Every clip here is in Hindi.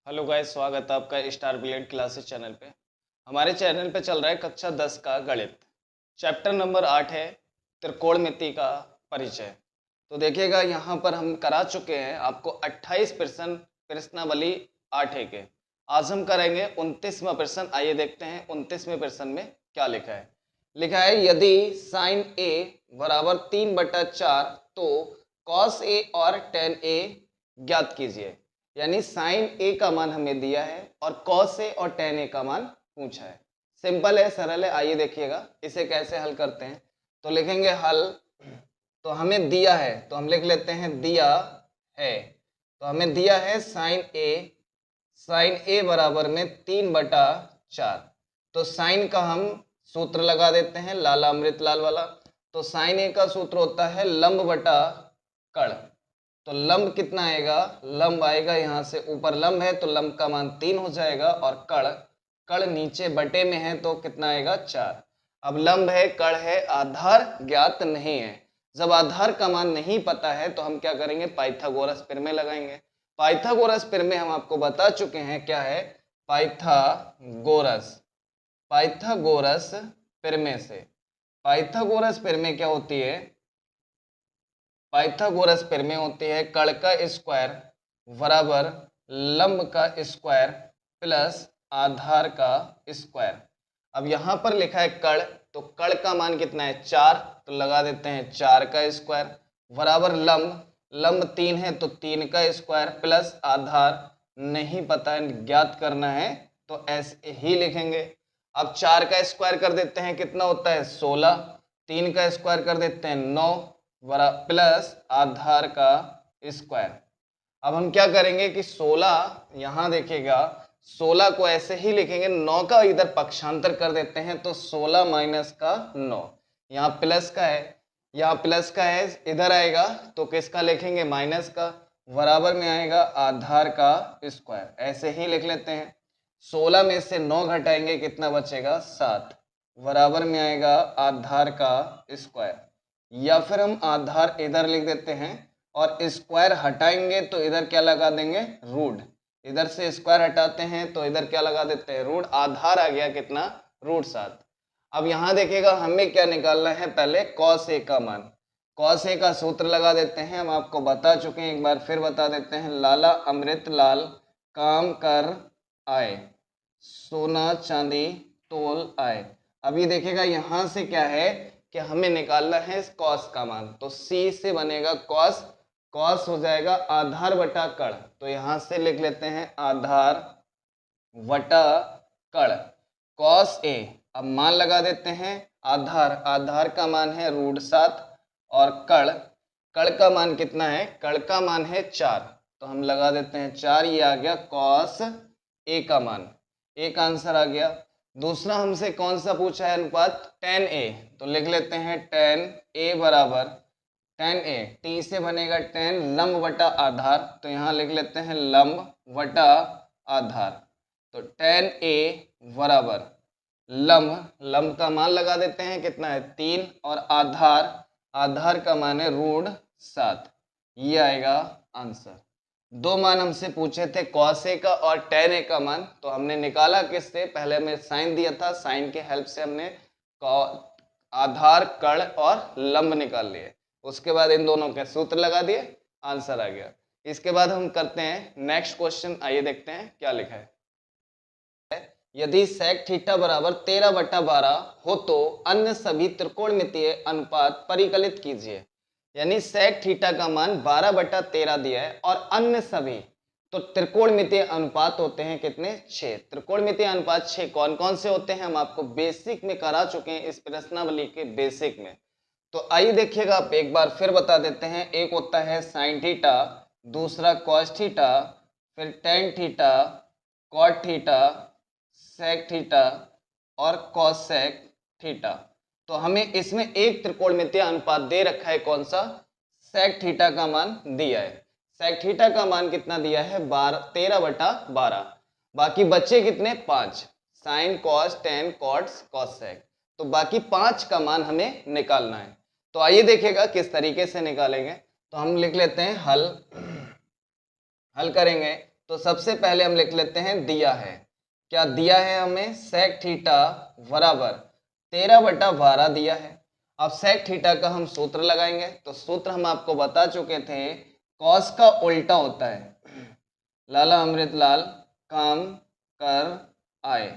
हेलो गाइस, स्वागत है आपका स्टार ब्रिलियंट क्लासेस चैनल पे। हमारे चैनल पे चल रहा है कक्षा 10 का गणित। चैप्टर नंबर 8 है त्रिकोणमिति का परिचय। तो देखिएगा, यहाँ पर हम करा चुके हैं आपको 28 प्रश्न प्रश्नावली 8 के। आज हम करेंगे 29वां प्रश्न। आइए देखते हैं 29वें प्रश्न में क्या लिखा है। लिखा है, यदि साइन ए बराबर 3/4 तो कॉस ए और टेन ए ज्ञात कीजिए। यानी साइन ए का मान हमें दिया है और कॉस ए और टेन ए का मान पूछा है। सिंपल है, सरल है। आइए देखिएगा इसे कैसे हल करते हैं। तो लिखेंगे हल। तो हमें दिया है तो हम लिख लेते हैं दिया है। तो हमें दिया है साइन ए बराबर में 3/4। तो साइन का हम सूत्र लगा देते हैं, लाला अमृत लाल वाला। तो साइन ए का सूत्र होता है लंब बटा कड़। तो लंब कितना आएगा? लंब आएगा, यहाँ से ऊपर लंब है तो लंब का मान 3 हो जाएगा, और कड़ नीचे बटे में है तो कितना आएगा? 4। अब लंब है, कड़ है, आधार ज्ञात नहीं है। जब आधार का मान नहीं पता है तो हम क्या करेंगे? पाइथागोरस प्रमेय लगाएंगे। पाइथागोरस प्रमेय हम आपको बता चुके हैं क्या है। पाइथागोरस प्रमेय से पाइथागोरस प्रमेय क्या होती है? पाइथागोरस प्रमेय होती है कड़ का स्क्वायर बराबर लंब का स्क्वायर प्लस आधार का स्क्वायर। अब यहाँ पर लिखा है कड़, तो कड़ का मान कितना है? 4। तो लगा देते हैं 4 का स्क्वायर बराबर लंब 3 है तो 3 का स्क्वायर प्लस आधार नहीं पता है, ज्ञात करना है, तो ऐसे ही लिखेंगे। अब 4 का स्क्वायर कर देते हैं, कितना होता है? 16। 3 का स्क्वायर कर देते हैं 9 बरा प्लस आधार का स्क्वायर। अब हम क्या करेंगे कि 16, यहाँ देखिएगा 16 को ऐसे ही लिखेंगे, 9 का इधर पक्षांतर कर देते हैं तो 16 माइनस का 9। यहाँ प्लस का है, यहाँ प्लस का है, इधर आएगा तो किसका लिखेंगे? माइनस का। बराबर में आएगा आधार का स्क्वायर। ऐसे ही लिख लेते हैं। 16 में से 9 घटाएंगे, कितना बचेगा? 7। बराबर में आएगा आधार का स्क्वायर। या फिर हम आधार इधर लिख देते हैं और स्क्वायर हटाएंगे तो इधर क्या लगा देंगे? रूट। इधर से स्क्वायर हटाते हैं तो इधर क्या लगा देते हैं? रूट। आधार आ गया कितना? √7। अब यहाँ देखिएगा हमें क्या निकालना है? पहले कॉस ए का मान। कॉस ए का सूत्र लगा देते हैं, हम आपको बता चुके हैं, एक बार फिर बता देते हैं। लाला अमृत लाल काम कर आए, सोना चांदी तोल आए। अभी देखिएगा यहाँ से क्या है कि हमें निकालना है कॉस का मान। तो सी से बनेगा कॉस, कॉस हो जाएगा आधार बटा कड़। तो यहाँ से लिख लेते हैं आधार बटा कड़ कॉस ए। अब मान लगा देते हैं। आधार का मान है √7 और कड़ का मान कितना है? कड़ का मान है 4। तो हम लगा देते हैं 4। ये आ गया कॉस ए का मान। एक आंसर आ गया। दूसरा हमसे कौन सा पूछा है? अनुपात tan a। तो लिख लेते हैं tan a बराबर tan a, t से बनेगा tan लंब बटा आधार। तो यहाँ लिख लेते हैं लंब बटा आधार। तो tan a बराबर लंब का मान लगा देते हैं, कितना है? 3, और आधार का मान है √7। ये आएगा आंसर। दो मान हमसे पूछे थे, कॉस ए का और tan ए का मान। तो हमने निकाला किससे? पहले हमें साइन दिया था, साइन के हेल्प से हमने आधार, कड़ और लंब निकाल लिए। उसके बाद इन दोनों के सूत्र लगा दिए, आंसर आ गया। इसके बाद हम करते हैं नेक्स्ट क्वेश्चन। आइए देखते हैं क्या लिखा है। यदि sec थीटा बराबर 13/12 हो तो अन्य सभी त्रिकोणमितीय अनुपात परिकलित कीजिए। यानी sec थीटा का मान 12/13 दिया है और अन्य सभी, तो त्रिकोणमितीय अनुपात होते हैं कितने? 6। त्रिकोणमितीय अनुपात 6 कौन कौन से होते हैं? हम आपको बेसिक में करा चुके हैं, इस प्रश्नावली के बेसिक में। तो आइए देखिएगा, आप एक बार फिर बता देते हैं। एक होता है साइन थीटा, दूसरा कॉस थीटा, फिर tan theta, cot theta, sec theta और कॉसेक थीटा। तो हमें इसमें एक त्रिकोणमितीय अनुपात दे रखा है, कौन सा? सेक थीटा का मान दिया है। सेक थीटा का मान कितना दिया है? 13/12। बाकी बचे कितने? 5। Sine, cos, tan, cot, cosec. तो बाकी 5 का मान हमें निकालना है। तो आइए देखिएगा किस तरीके से निकालेंगे। तो हम लिख लेते हैं हल करेंगे। तो सबसे पहले हम लिख लेते हैं दिया है। क्या दिया है हमें? सेक थीटा बराबर 13/12 दिया है। अब सेक थीटा का हम सूत्र लगाएंगे। तो सूत्र हम आपको बता चुके थे, कॉस का उल्टा होता है लाला अमृत लाल काम कर आए,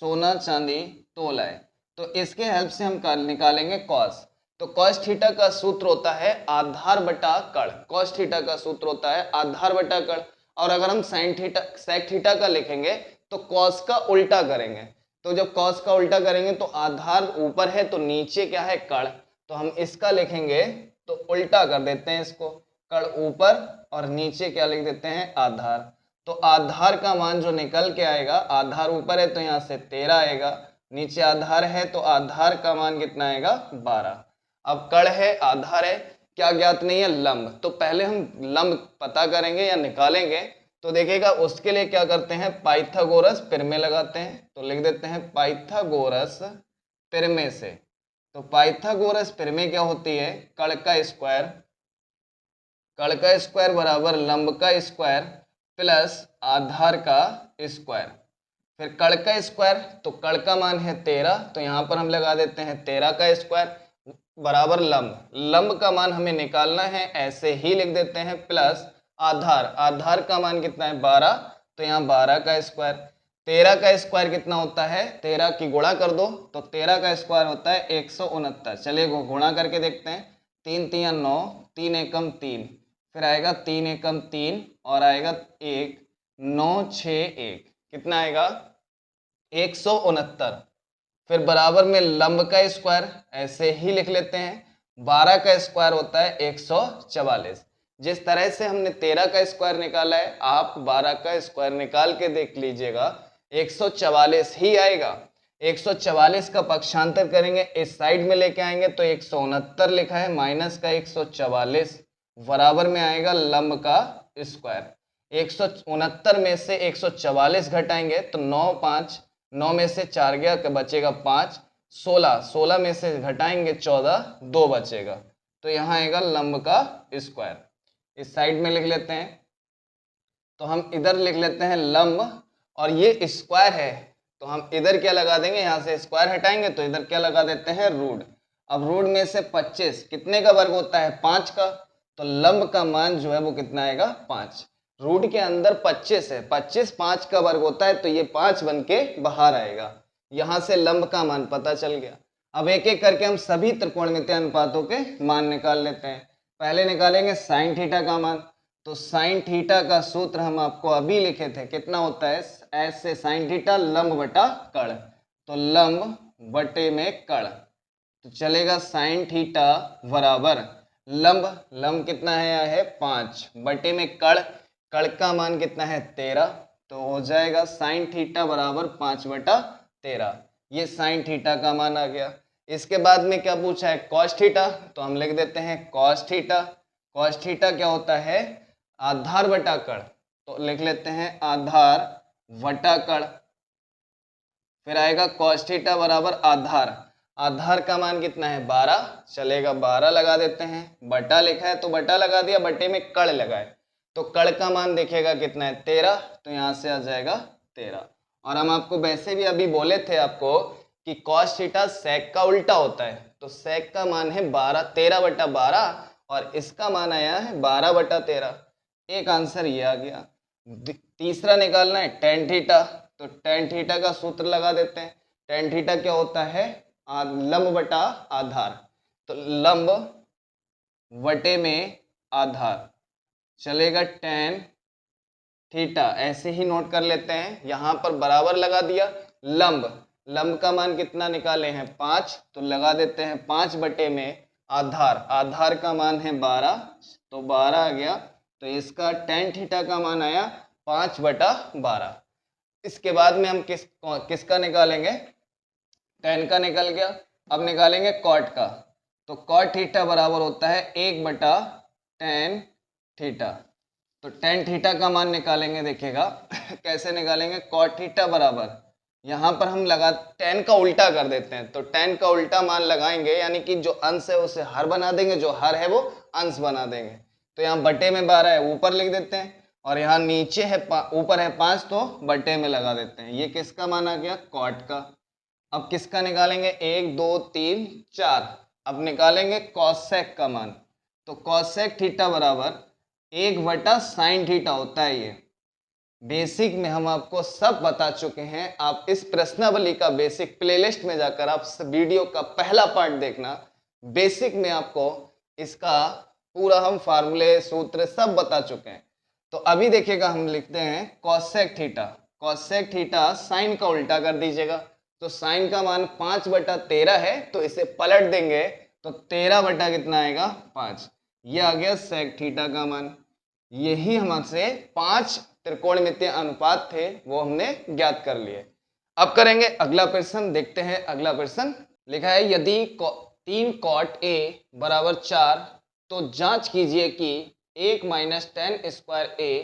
सोना चांदी तोल आए। तो इसके हेल्प से हम निकालेंगे कॉस। तो कॉस थीटा का सूत्र होता है आधार बटा कड़। कॉस थीटा का सूत्र होता है आधार बटा कड़। और अगर हम साइन थीटा सेक थीटा का लिखेंगे तो कॉस का उल्टा करेंगे। तो जब कॉस का उल्टा करेंगे तो आधार ऊपर है तो नीचे क्या है? कड़। तो हम इसका लिखेंगे तो उल्टा कर देते हैं इसको, कड़ ऊपर और नीचे क्या लिख देते हैं? आधार। तो आधार का मान जो निकल के आएगा, आधार ऊपर है तो यहाँ से 13 आएगा, नीचे आधार है तो आधार का मान कितना आएगा? 12। अब कड़ है, आधार है, क्या ज्ञात नहीं है? लंब। तो पहले हम लंब पता करेंगे या निकालेंगे। तो देखिएगा उसके लिए क्या करते हैं? पाइथागोरस प्रमेय लगाते हैं। तो लिख देते हैं पाइथागोरस प्रमेय से। तो पाइथागोरस प्रमेय क्या होती है? कड़ का स्क्वायर, कड़ का स्क्वायर बराबर लंब का स्क्वायर प्लस आधार का स्क्वायर। फिर कड़ का स्क्वायर, तो कड़ का मान है 13, तो यहाँ पर हम लगा देते हैं 13 का स्क्वायर बराबर लंब। लंब का मान हमें निकालना है, ऐसे ही लिख देते हैं प्लस आधार। आधार का मान कितना है? 12, तो यहाँ 12 का स्क्वायर। 13 का स्क्वायर कितना होता है? 13 की गुणा कर दो तो 13 का स्क्वायर होता है 169। चलिए गुणा करके देखते हैं। 3 3 9, 3 एकम 3, फिर आएगा 3 एकम 3 और आएगा 1, 9 6 1, कितना आएगा? 169। फिर बराबर में लंब का स्क्वायर, ऐसे ही लिख लेते हैं। 12 का स्क्वायर होता है 144। जिस तरह से हमने 13 का स्क्वायर निकाला है, आप 12 का स्क्वायर निकाल के देख लीजिएगा, 144 ही आएगा। 144 का पक्षांतर करेंगे, इस साइड में लेके आएंगे तो 169 लिखा है माइनस का 144 बराबर में आएगा लंब का स्क्वायर। 169 में से 144 घटाएंगे तो 9 5, 9 में से 4 गया तो बचेगा 5, 16, 16 में से घटाएंगे 14, 2 बचेगा। तो यहाँ आएगा लंब का स्क्वायर। इस साइड में लिख लेते हैं। तो हम इधर लिख लेते हैं लंब, और ये स्क्वायर है तो हम इधर क्या लगा देंगे? यहाँ से स्क्वायर हटाएंगे तो इधर क्या लगा देते हैं? रूट। अब रूट में से 25 कितने का वर्ग होता है? 5 का। तो लंब का मान जो है वो कितना आएगा? 5। रूट के अंदर 25 है, 25 5 का वर्ग होता है तो ये 5 बन के बाहर आएगा। यहाँ से लंब का मान पता चल गया। अब एक एक करके हम सभी त्रिकोणमितीय अनुपातों के मान निकाल लेते हैं। पहले निकालेंगे साइन थीटा का मान। तो साइन थीटा का सूत्र हम आपको अभी लिखे थे, कितना होता है? एस से साइन थीटा लंब बटा कड़। तो लंब बटे में कड़, तो चलेगा साइन थीटा बराबर लंब, लंब कितना है 5 बटे में कड़, कड़ का मान कितना है 13, तो हो जाएगा साइन थीटा बराबर 5/13। ये साइन थीटा का मान आ गया। इसके बाद में क्या पूछा है? Cos theta. तो हम लिख देते हैं कॉस थीटा। कॉस थीटा क्या होता है? आधार बटा कड़। तो लिख लेते हैं आधार बटा कड़। फिर आएगा कॉस थीटा बराबर आधार, आधार का मान कितना है 12, चलेगा 12 लगा देते हैं। बटा लिखा है तो बटा लगा दिया, बटे में कड़ लगाए तो कड़ का मान देखिएगा कितना है 13, तो यहाँ से आ जाएगा 13। और हम आपको वैसे भी अभी बोले थे आपको कि कॉस थीटा सेक का उल्टा होता है। तो सेक का मान है 13/12 और इसका मान आया है 12/13। एक आंसर ये आ गया। तीसरा निकालना है टेन थीटा। तो टेन थीटा का सूत्र लगा देते हैं। टेन थीटा क्या होता है? लंब बटा आधार। तो लंब बटे में आधार, चलेगा टेन थीटा, ऐसे ही नोट कर लेते हैं। यहाँ पर बराबर लगा दिया। लंब, लंब का मान कितना निकाले हैं 5, तो लगा देते हैं 5 बटे में आधार, आधार का मान है 12, तो 12 आ गया। तो इसका टेन थीटा का मान आया 5/12। इसके बाद में हम किसका निकालेंगे? टेन का निकल गया। अब निकालेंगे कॉट का। तो कॉट थीटा बराबर होता है 1/tan थीटा। तो टेन थीटा का मान निकालेंगे, देखिएगा कैसे निकालेंगे। कॉट थीटा बराबर, यहाँ पर हम लगा टेन का उल्टा कर देते हैं। तो टेन का उल्टा मान लगाएंगे, यानी कि जो अंश है उसे हर बना देंगे, जो हर है वो अंश बना देंगे। तो यहाँ बटे में 12 है, ऊपर लिख देते हैं, और यहाँ नीचे है ऊपर है 5 तो बटे में लगा देते हैं। ये किसका मान आ गया? कॉट का। अब किसका निकालेंगे? 1 2 3 4। अब निकालेंगे कॉसेक का मान। तो कॉसेक थीटा बराबर 1/sin थीटा होता है। ये बेसिक में हम आपको सब बता चुके हैं। आप इस प्रश्नावली का बेसिक प्लेलिस्ट में जाकर आप वीडियो का पहला पार्ट देखना। बेसिक में आपको इसका पूरा हम फार्मूले सूत्र सब बता चुके हैं। तो अभी देखिएगा हम लिखते हैं cosec theta. Cosec theta sine का उल्टा कर दीजिएगा। तो साइन का मान 5/13 है, तो इसे पलट देंगे तो 13 बटा कितना आएगा? 5। ये आ गया सेक थीटा का मान। यही हमसे 5 त्रिकोणमितीय अनुपात थे, वो हमने ज्ञात कर लिए। अब करेंगे अगला प्रश्न। देखते हैं अगला प्रश्न। लिखा है यदि 3 cot a बराबर 4 तो जांच कीजिए कि 1 माइनस टेन स्क्वायर a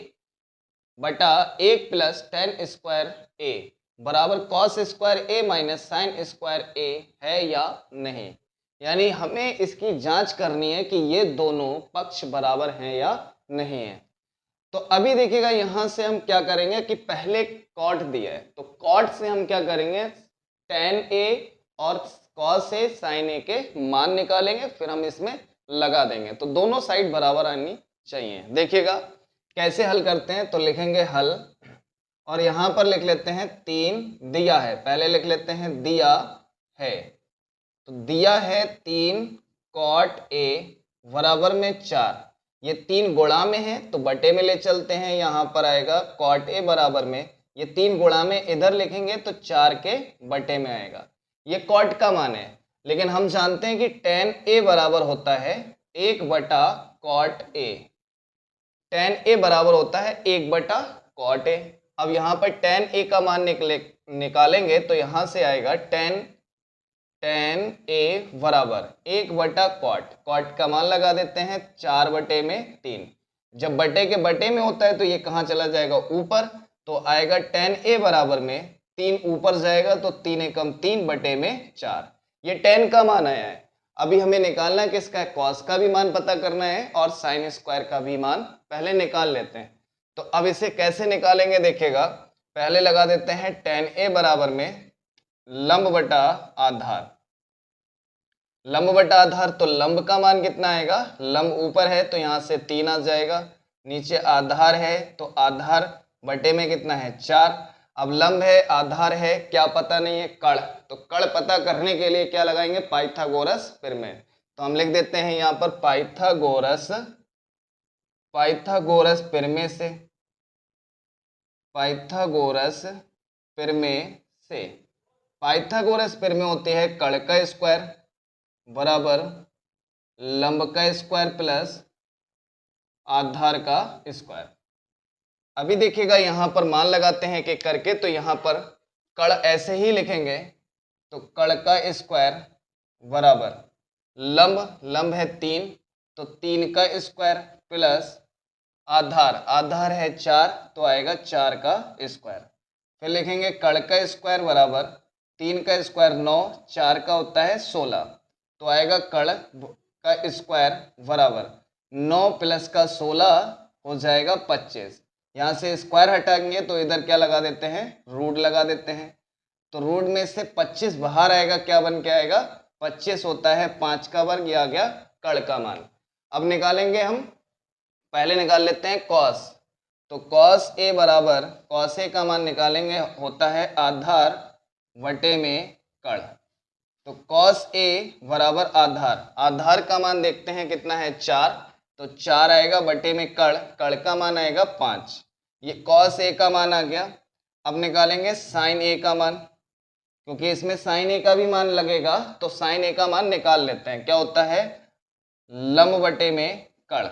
बटा 1 प्लस टेन स्क्वायर a बराबर cos square a minus sine square a है या नहीं। यानी हमें इसकी जांच करनी है कि ये दोनों पक्ष बराबर हैं या नहीं है। तो अभी देखिएगा यहां से हम क्या करेंगे कि पहले कॉट दिया है, तो कॉट से हम क्या करेंगे? टेन ए और कॉस ए साइन ए के मान निकालेंगे, फिर हम इसमें लगा देंगे। तो दोनों साइड बराबर आनी चाहिए। देखिएगा कैसे हल करते हैं। तो लिखेंगे हल, और यहां पर लिख लेते हैं 3 दिया है। पहले लिख लेते हैं दिया है। तो दिया है 3 cot a बराबर में 4। ये 3 गुणा में है तो बटे में ले चलते हैं। यहाँ पर आएगा cot a बराबर में, ये 3 गुणा में इधर लिखेंगे तो 4 के बटे में आएगा। ये cot का मान है, लेकिन हम जानते हैं कि tan a बराबर होता है 1/cot a। tan a बराबर होता है 1/cot a। अब यहाँ पर tan a का मान निकालेंगे तो यहाँ से आएगा tan a बराबर 1/cot। cot का मान लगा देते हैं 4/3। जब बटे के बटे में होता है तो ये कहाँ चला जाएगा? ऊपर। तो आएगा tan a बराबर में 3 ऊपर जाएगा तो 3 एकम 3/4। ये tan का मान आया है। अभी हमें निकालना है किसका है? cos का भी मान पता करना है और साइन स्क्वायर का भी मान पहले निकाल लेते हैं। तो अब इसे कैसे निकालेंगे देखिएगा। पहले लगा देते हैं tan a बराबर में लंब बटा आधार। लंब बटा आधार, तो लंब का मान कितना आएगा? लंब ऊपर है तो यहाँ से 3 आ जाएगा। नीचे आधार है तो आधार बटे में कितना है? 4। अब लंब है, आधार है, क्या पता नहीं है? कड़। तो कड़ पता करने के लिए क्या लगाएंगे? पाइथागोरस प्रमेय। तो हम लिख देते हैं यहाँ पर पाइथागोरस प्रमेय से। पाइथागोरस प्रमेय से। पाइथागोरस प्रमेय होती है कड़ का स्क्वायर बराबर लंब का स्क्वायर प्लस आधार का स्क्वायर। अभी देखिएगा यहाँ पर मान लगाते हैं कि करके, तो यहाँ पर कड़ ऐसे ही लिखेंगे। तो कड़ का स्क्वायर बराबर लंब है 3 तो 3 का स्क्वायर प्लस आधार है 4 तो आएगा 4 का स्क्वायर। फिर लिखेंगे कड़ का स्क्वायर बराबर 3 का स्क्वायर 9, 4 का होता है 16 तो आएगा कड़ का स्क्वायर बराबर 9 प्लस का 16 हो जाएगा 25। यहाँ से स्क्वायर हटाएंगे तो इधर क्या लगा देते हैं? रूट लगा देते हैं। तो रूट में से 25 बाहर आएगा, क्या बन के आएगा? 25 होता है 5 का वर्ग। ये आ गया कड़ का मान। अब निकालेंगे हम, पहले निकाल लेते हैं कॉस। तो कॉस ए बराबर, कॉस ए का मान निकालेंगे, होता है आधार बटे में कड़। तो कॉस ए बराबर आधार का मान देखते हैं कितना है? 4। तो 4 आएगा बटे में कड़ का मान आएगा 5। ये कॉस ए का मान आ गया। अब निकालेंगे साइन ए का मान, क्योंकि इसमें साइन ए का भी मान लगेगा तो साइन ए का मान निकाल लेते हैं। क्या होता है? लंब बटे में कड़।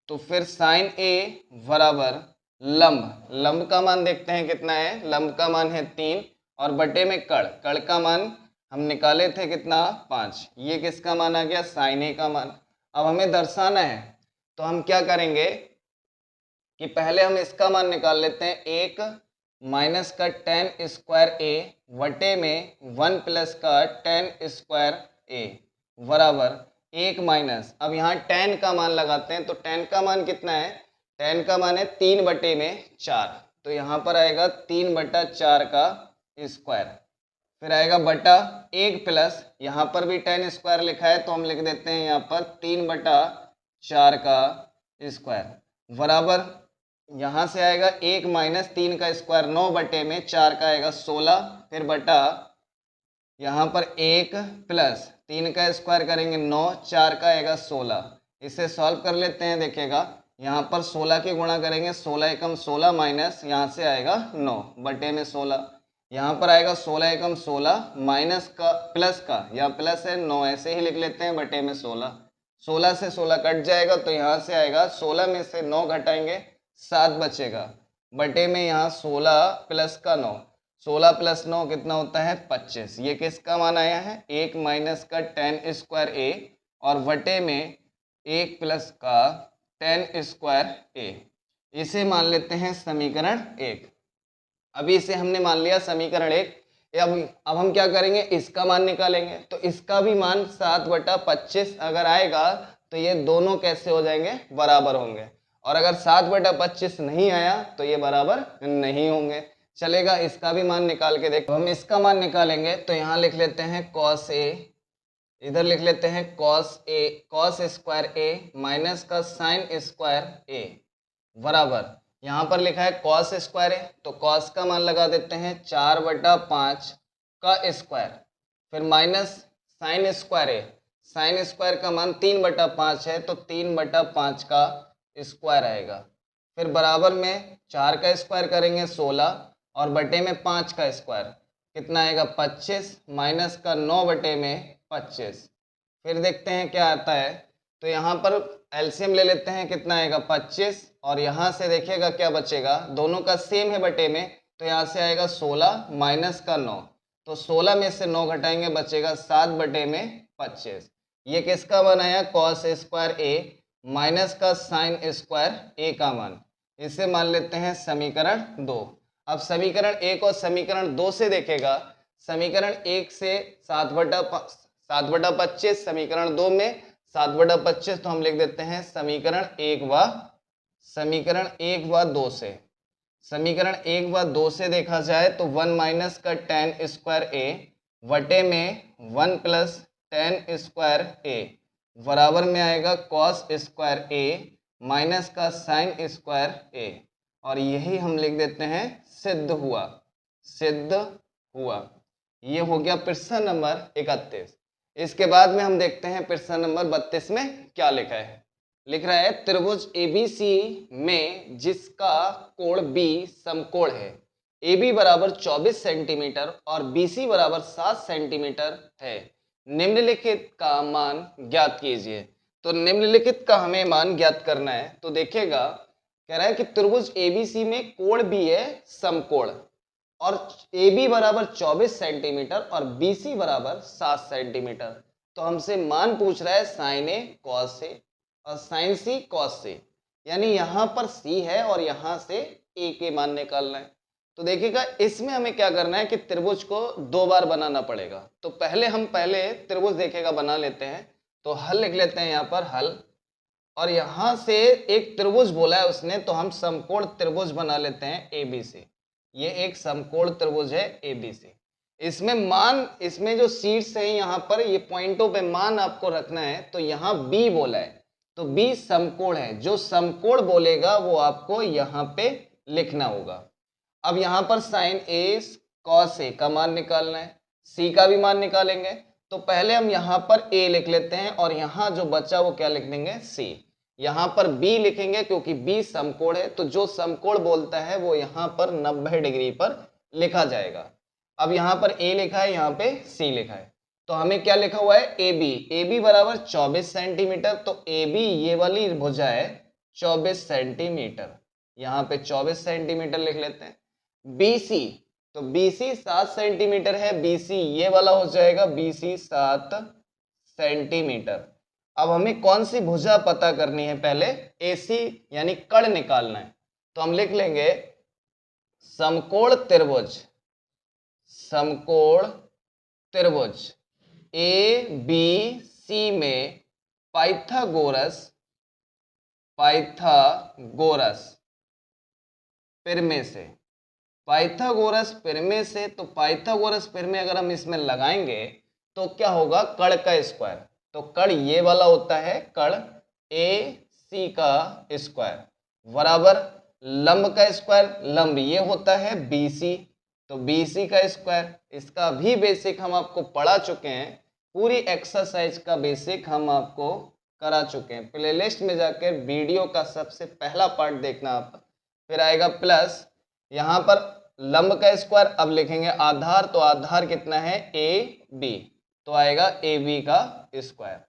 तो फिर साइन ए बराबर लंब का मान देखते हैं कितना है? लंब का मान है 3 और बटे में कड़ का मान हम निकाले थे कितना? 5। ये किसका मान आ गया? साइन ए का मान। अब हमें दर्शाना है तो हम क्या करेंगे कि पहले हम इसका मान निकाल लेते हैं। 1 माइनस का टेन स्क्वायर ए बटे में 1 प्लस का टेन स्क्वायर ए बराबर 1 माइनस, अब यहाँ टेन का मान लगाते हैं। तो टेन का मान कितना है? 10 का मान है 3/4, तो यहाँ पर आएगा 3/4 का स्क्वायर। फिर आएगा बटा 1 प्लस, यहाँ पर भी 10 स्क्वायर लिखा है तो हम लिख देते हैं यहाँ पर 3/4 का स्क्वायर, बराबर यहाँ से आएगा 1 माइनस 3 का स्क्वायर, 9/4 का आएगा 16, फिर बटा यहाँ पर 1 प्लस 3 का स्क्वायर करेंगे 9, 4 का आएगा 16। इसे सॉल्व कर लेते हैं, देखिएगा यहाँ पर 16 की गुणा करेंगे, 16 एकम 16 माइनस यहाँ से आएगा 9/16, यहाँ पर आएगा 16 एकम 16 माइनस का प्लस का, या प्लस है 9 ऐसे ही लिख लेते हैं बटे में 16, 16 से 16 कट जाएगा तो यहाँ से आएगा 16 में से 9 घटाएंगे 7 बचेगा, बटे में यहाँ 16 प्लस का 9, 16 प्लस 9 कितना होता है 25। ये किसका मान आया है 1 माइनस का 10 स्क्वायर ए और बटे में 1 प्लस का 10 स्क्वायर ए। इसे मान लेते हैं समीकरण 1। अभी इसे हमने मान लिया समीकरण 1। अब हम क्या करेंगे, इसका मान निकालेंगे, तो इसका भी मान 7/25 अगर आएगा तो ये दोनों कैसे हो जाएंगे, बराबर होंगे, और अगर 7/25 नहीं आया तो ये बराबर नहीं होंगे। चलेगा, इसका भी मान निकाल के देखो। हम इसका मान निकालेंगे तो यहाँ लिख लेते हैं cos a, इधर लिख लेते हैं cos स्क्वायर a माइनस का sin स्क्वायर a, बराबर यहाँ पर लिखा है cos स्क्वायर है तो cos का मान लगा देते हैं 4/5 का स्क्वायर, फिर माइनस sin स्क्वायर है, sin स्क्वायर का मान 3/5 है तो 3/5 का स्क्वायर आएगा, फिर बराबर में 4 का स्क्वायर करेंगे 16 और बटे में 5 का स्क्वायर कितना आएगा 25 माइनस का 9/25। फिर देखते हैं क्या आता है, तो यहाँ पर एलसीएम ले लेते हैं, कितना आएगा 25 और यहाँ से देखिएगा क्या बचेगा, दोनों का सेम है बटे में, तो यहाँ से आएगा 16 माइनस का 9, तो 16 में से 9 घटाएंगे बचेगा 7/25। ये किसका मान आया cos स्क्वायर ए माइनस का sin स्क्वायर ए का मान। इसे मान लेते हैं समीकरण 2। अब समीकरण 1 और समीकरण 2 से देखेगा, समीकरण 1 से 7/25, समीकरण 2 में 7/25, तो हम लिख देते हैं समीकरण 1 व 2 से। समीकरण 1 व 2 से देखा जाए तो 1 माइनस का 10 स्क्वायर ए वटे में 1 प्लस 10 स्क्वायर ए बराबर में आएगा cos स्क्वायर ए माइनस का sin स्क्वायर ए, और यही हम लिख देते हैं सिद्ध हुआ, सिद्ध हुआ। ये हो गया प्रश्न नंबर 31। इसके बाद में हम देखते हैं प्रश्न नंबर 32 में क्या लिखा है। लिख रहा है त्रिभुज ABC में जिसका कोण B समकोण है, AB बराबर 24 सेंटीमीटर और BC बराबर 7 सेंटीमीटर है, निम्नलिखित का मान ज्ञात कीजिए। तो निम्नलिखित का हमें मान ज्ञात करना है, तो देखिएगा कह रहा है कि त्रिभुज ABC में कोण B है समकोण और AB बराबर 24 सेंटीमीटर और BC बराबर 7 सेंटीमीटर, तो हमसे मान पूछ रहा है sin A cos A और sin C cos C, यानी यहाँ पर C है और यहाँ से A के मान निकालना है। तो देखिएगा इसमें हमें क्या करना है कि त्रिभुज को 2 बार बनाना पड़ेगा, तो पहले त्रिभुज देखेगा बना लेते हैं, तो हल लिख लेते हैं यहाँ पर हल, और यहाँ से एक त्रिभुज बोला है उसने तो हम समकोण त्रिभुज बना लेते हैं ABC। ये एक समकोण त्रिभुज है ABC। इसमें मान, इसमें जो शीट्स हैं यहाँ पर ये पॉइंटों पे मान आपको रखना है, तो यहाँ B बोला है तो B समकोण है, जो समकोण बोलेगा वो आपको यहाँ पे लिखना होगा। अब यहाँ पर sin A cos A का मान निकालना है, C का भी मान निकालेंगे, तो पहले हम यहाँ पर A लिख लेते हैं और यहाँ जो बचा वो क्या लिख देंगे C, यहाँ पर B लिखेंगे क्योंकि B समकोण है, तो जो समकोण बोलता है वो यहाँ पर 90 डिग्री पर लिखा जाएगा। अब यहाँ पर A लिखा है, यहाँ पे C लिखा है, तो हमें क्या लिखा हुआ है AB बराबर 24 सेंटीमीटर, तो AB ये वाली भुजा है 24 सेंटीमीटर, यहाँ पे 24 सेंटीमीटर लिख लेते हैं। BC, तो BC 7 सेंटीमीटर है, BC ये वाला हो जाएगा BC 7 सेंटीमीटर। अब हमें कौन सी भुजा पता करनी है, पहले AC यानी कर्ण निकालना है, तो हम लिख लेंगे समकोण त्रिभुज, समकोण त्रिभुज ABC में पाइथागोरस पाइथागोरस प्रमेय से। पाइथागोरस प्रमेय से, तो पाइथागोरस प्रमेय अगर हम इसमें लगाएंगे तो क्या होगा, कड़ का स्क्वायर। तो कड़ ये वाला होता है, कड़ ए सी का स्क्वायर बराबर लंब का स्क्वायर, लंब ये होता है बी सी, तो बी सी का स्क्वायर। इसका भी बेसिक हम आपको पढ़ा चुके हैं, पूरी एक्सरसाइज का बेसिक हम आपको करा चुके हैं। प्लेलिस्ट में जाकर वीडियो का सबसे पहला पार्ट देखना आप। फिर आएगा प्लस, यहाँ पर लंब का स्क्वायर, अब लिखेंगे आधार, तो आधार कितना है ए बी, तो आएगा ए बी का स्क्वायर।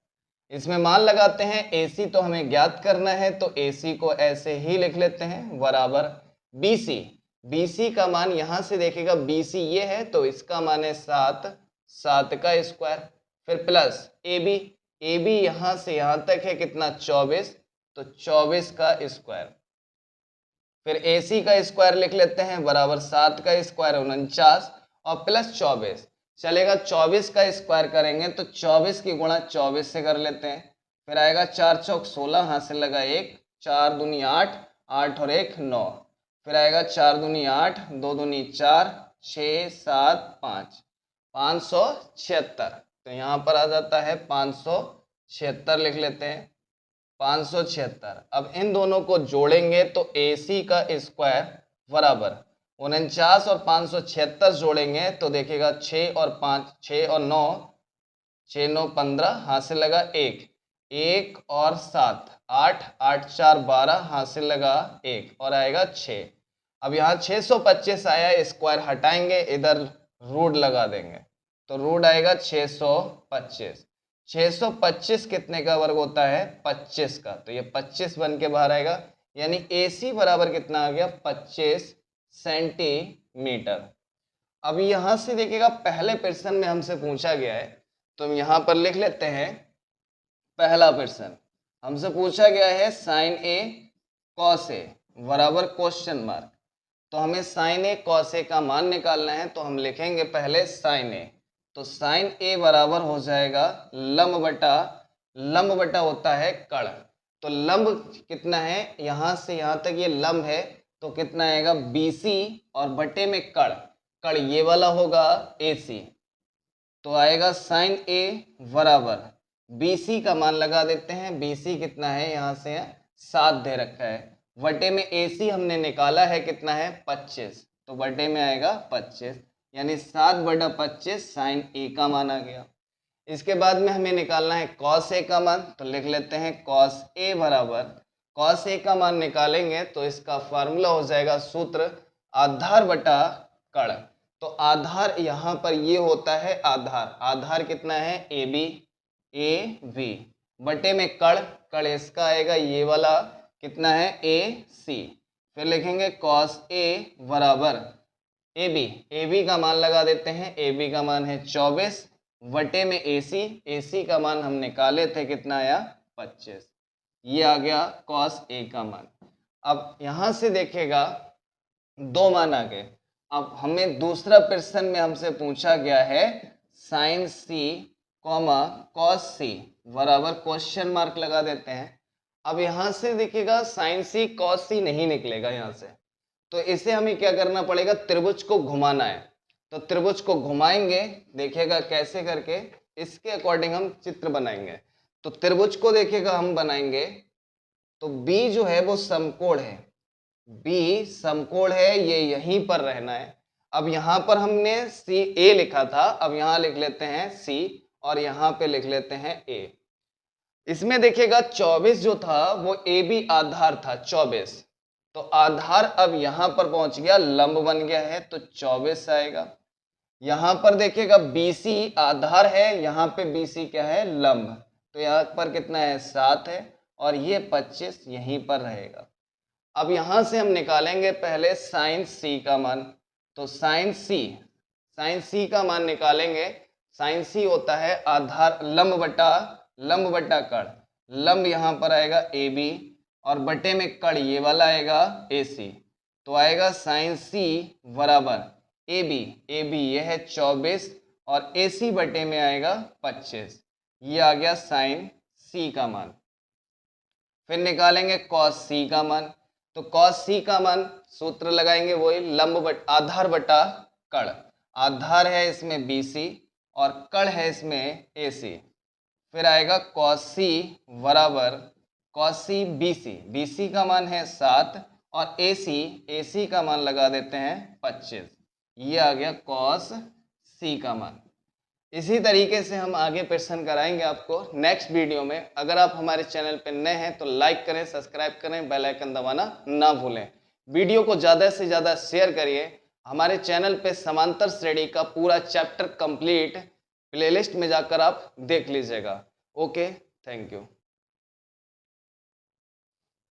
इसमें मान लगाते हैं, ए सी तो हमें ज्ञात करना है, तो ए सी को ऐसे ही लिख लेते हैं बराबर बी सी। बी सी का मान यहाँ से देखेगा, बी सी ये है तो इसका मान है 7, 7 का स्क्वायर। फिर plus A B, A B यहाँ से यहाँ तक है कितना 24, तो 24 का स्क्वायर। फिर ए सी का स्क्वायर लिख लेते हैं बराबर 7 का स्क्वायर 49 और प्लस 24 चलेगा। 24 का स्क्वायर करेंगे तो 24 की गुणा 24 से कर लेते हैं। फिर आएगा 4 चौक 16, हाथ से लगा 1, 4 दूनी 8, 8 और 1 9। फिर आएगा 4 दूनी 8, 2 दूनी 4, 6 7 5, 576। तो यहाँ पर आ जाता है 576 लिख लेते हैं, 576। अब इन दोनों को जोड़ेंगे तो ए सी का स्क्वायर बराबर 49 और 576 जोड़ेंगे तो देखेगा 6 और 5, 6 और 9, 6 9 15, हाथ से लगा 1, 1 और 7 8, 8 4 12, हाथ से लगा 1 और आएगा 6। अब यहाँ 625 आया, स्क्वायर हटाएंगे, इधर रूट लगा देंगे तो रूट आएगा 625। 625 कितने का वर्ग होता है, 25 का, तो ये 25 बन के बाहर आएगा, यानी AC बराबर कितना आ गया 25 सेंटीमीटर। अब यहाँ से देखिएगा पहले प्रश्न में हमसे पूछा गया है, तो हम यहाँ पर लिख लेते हैं पहला प्रश्न हमसे पूछा गया है साइन ए कॉस ए बराबर क्वेश्चन मार्क। तो हमें साइन ए कॉस ए का मान निकालना है, तो हम लिखेंगे पहले साइन ए, तो साइन ए बराबर हो जाएगा लंब बटा होता है कड़। तो लंब कितना है, यहाँ से यहाँ तक ये लंब है, तो कितना आएगा BC और बटे में कड़, कड़ ये वाला होगा AC, तो आएगा साइन ए बराबर BC का मान लगा देते हैं, BC कितना है यहाँ से 7 दे रखा है, बटे में AC हमने निकाला है कितना है 25, तो बटे में आएगा 25, यानी 7/25 साइन ए का मान आ गया। इसके बाद में हमें निकालना है कॉस ए का मान, तो लिख लेते हैं कॉस ए बराबर, कॉस ए का मान निकालेंगे तो इसका फार्मूला हो जाएगा सूत्र आधार बटा कड़। तो आधार यहाँ पर ये होता है आधार, आधार कितना है ए बी बटे में कड़, कड़ इसका आएगा ये वाला कितना है AC। फिर लिखेंगे कॉस ए बराबर ए बी का मान लगा देते हैं, ए बी का मान है 24 बटे में AC का मान हम निकाले थे कितना आया 25, ये आ गया कॉस ए का मान। अब यहाँ से देखेगा दो मान आ गए। अब हमें दूसरा प्रश्न में हमसे पूछा गया है साइन सी कॉमा कॉस सी बराबर क्वेश्चन मार्क लगा देते हैं। अब यहाँ से देखिएगा साइन सी कॉस सी नहीं निकलेगा यहाँ से, तो इसे हमें क्या करना पड़ेगा, त्रिभुज को घुमाना है, तो त्रिभुज को घुमाएंगे, देखिएगा कैसे करके, इसके अकॉर्डिंग हम चित्र बनाएंगे। तो त्रिभुज को देखिएगा हम बनाएंगे, तो B जो है वो समकोण है, B समकोण है, ये यहीं पर रहना है। अब यहाँ पर हमने CA लिखा था, अब यहाँ लिख लेते हैं C और यहाँ पे लिख लेते हैं A। इसमें देखिएगा 24 जो था वो AB आधार था 24, तो आधार अब यहाँ पर पहुंच गया, लंब बन गया है, तो 24 आएगा। यहाँ पर देखिएगा BC आधार है, यहाँ पे BC क्या है लंब, तो यहाँ पर कितना है 7 है और ये 25 यहीं पर रहेगा। अब यहाँ से हम निकालेंगे पहले साइन C का मान, तो साइन C का मान निकालेंगे, साइन C होता है आधार लंब बटा कड़, लंब यहाँ पर आएगा AB और बटे में कड़ ये वाला आएगा AC, तो आएगा साइन C बराबर AB ये है 24 और AC बटे में आएगा 25, ये आ गया साइन C का मान। फिर निकालेंगे कॉस सी का मान। तो कॉस सी का मान सूत्र लगाएंगे वही आधार बटा कड़। आधार है इसमें BC और कड़ है इसमें AC। फिर आएगा कॉस सी बराबर कॉस सी BC का मान है 7 और AC का मान लगा देते हैं 25। ये आ गया कॉस सी का मान। इसी तरीके से हम आगे प्रश्न कराएंगे आपको नेक्स्ट वीडियो में। अगर आप हमारे चैनल पर नए हैं तो लाइक करें, सब्सक्राइब करें, बेल आइकन दबाना ना भूलें। वीडियो को ज़्यादा से ज़्यादा शेयर करिए। हमारे चैनल पे समांतर श्रेणी का पूरा चैप्टर कंप्लीट प्लेलिस्ट में जाकर आप देख लीजिएगा। Okay, thank you.